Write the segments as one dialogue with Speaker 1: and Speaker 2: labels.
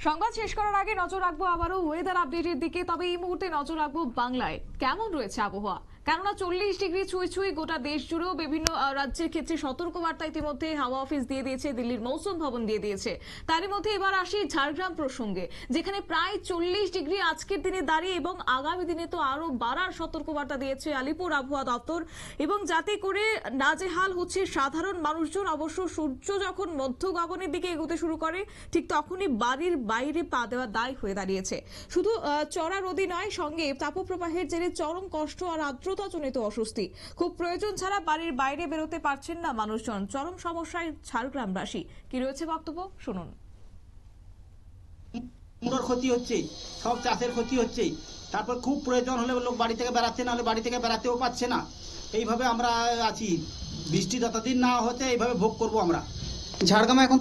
Speaker 1: সংবাদ শেষ করার আগে নজর রাখবো আবারও ওয়েদার আপডেটের দিকে। তবে এই মুহূর্তে নজর রাখবো বাংলায় কেমন রয়েছে আবহাওয়া, কেননা 40 ডিগ্রি ছুঁই ছুঁই গোটা দেশ জুড়েও বিভিন্ন রাজ্যের ক্ষেত্রে সতর্কবার্তা ইতিমধ্যে হাওয়া অফিস দিয়ে দিয়েছে, দিল্লির মৌসুম ভবন দিয়ে দিয়েছে। তারই মধ্যে এবার আসি ঝাড়গ্রাম প্রসঙ্গে, যেখানে প্রায় 40 ডিগ্রি আজকের দিনে দাঁড়িয়ে এবং আগামী দিনে তো আরো বাড়ার সতর্কবার্তা দিয়েছে আলিপুর আবহাওয়া দপ্তর। এবং যাতে করে নাজেহাল হচ্ছে সাধারণ মানুষজন। অবশ্য সূর্য যখন মধ্য গগনের দিকে এগোতে শুরু করে ঠিক তখনই বাড়ির বাইরে পা দেওয়া দায় হয়ে দাঁড়িয়েছে। শুধু চড়া রোদই নয়, সঙ্গে তাপপ্রবাহের জেরে চরম কষ্ট আর আর্দ্রতাজনিত অস্বস্তি। খুব প্রয়োজন ছাড়া বাড়ির বাইরে বেরোতে পারছেন না মানুষজন। চরম সমস্যায় ঝাড়গ্রামবাসী। কি রয়েছে বক্তব্য শুনুন।
Speaker 2: কুমড়োর ক্ষতি হচ্ছে, সব চাষের ক্ষতি হচ্ছে। তারপর খুব প্রয়োজন হলে লোক বাড়ি থেকে বেড়াচ্ছে, না হলে বাড়ি থেকে বেড়াতেও পারছে না। এইভাবে আমরা আছি, বৃষ্টি যতদিন না হতে এইভাবে ভোগ করব আমরা।
Speaker 3: ঝাড়গ্রামে এখন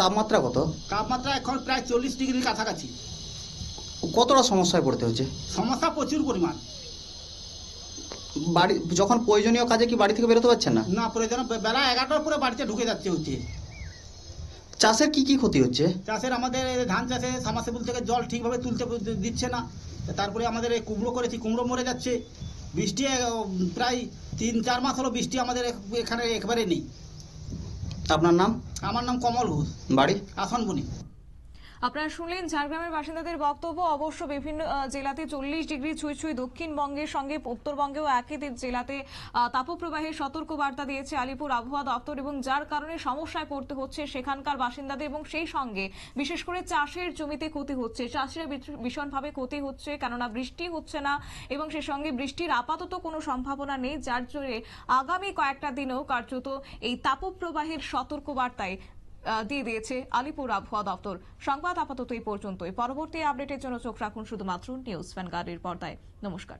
Speaker 3: তাপমাত্রা কত?
Speaker 2: তাপমাত্রা এখন প্রায় 40 ডিগ্রির কাছাকাছি।
Speaker 3: কতটা সমস্যায় পড়তে হচ্ছে?
Speaker 2: সমস্যা প্রচুর পরিমাণ।
Speaker 3: বাড়ি যখন প্রয়োজনীয় কাজে কি বাড়ি থেকে বেরোতে পারছেন না?
Speaker 2: না, প্রয়োজন বেলা 11টার পরে বাড়িতে ঢুকে যাচ্ছে হচ্ছে।
Speaker 3: চাষের কি কি ক্ষতি হচ্ছে?
Speaker 2: চাষের আমাদের ধান চাষে সাবমার্সিবল থেকে জল ঠিকভাবে তুলতে দিচ্ছে না। তারপরে আমাদের কুমড়ো করেছি, কুমড়ো মরে যাচ্ছে। বৃষ্টি প্রায় 3-4 মাস হলো বৃষ্টি আমাদের এখানে একবারে নেই।
Speaker 3: আপনার নাম?
Speaker 2: আমার নাম কমল ঘোষ,
Speaker 3: বাড়ি
Speaker 2: আসনবনি।
Speaker 1: আপনারা শুনলেন ঝাড়গ্রামের বাসিন্দাদের বক্তব্য। অবশ্য বিভিন্ন জেলাতে 40 ডিগ্রি ছুঁই ছুঁই, দক্ষিণবঙ্গের সঙ্গে উত্তরবঙ্গেও একই জেলাতে তাপপ্রবাহের সতর্কবার্তা দিয়েছে আলিপুর আবহাওয়া দপ্তর, এবং যার কারণে সমস্যায় পড়তে হচ্ছে সেখানকার বাসিন্দাদের। এবং সেই সঙ্গে বিশেষ করে চাষের জমিতে ক্ষতি হচ্ছে, চাষিরা ভীষণভাবে ক্ষতি হচ্ছে, কেননা বৃষ্টি হচ্ছে না এবং সে সঙ্গে বৃষ্টির আপাতত কোনো সম্ভাবনা নেই, যার জন্য আগামী কয়েকটা দিনেও কার্যত এই তাপপ্রবাহের সতর্কবার্তায় দিয়ে দিয়েছে আলিপুর আবহাওয়া দপ্তর। সংবাদ আপাতত এই পর্যন্তই। পরবর্তী আপডেটের জন্য চোখ রাখুন শুধুমাত্র নিউজ ভ্যানগার্ডের পর্দায়। নমস্কার।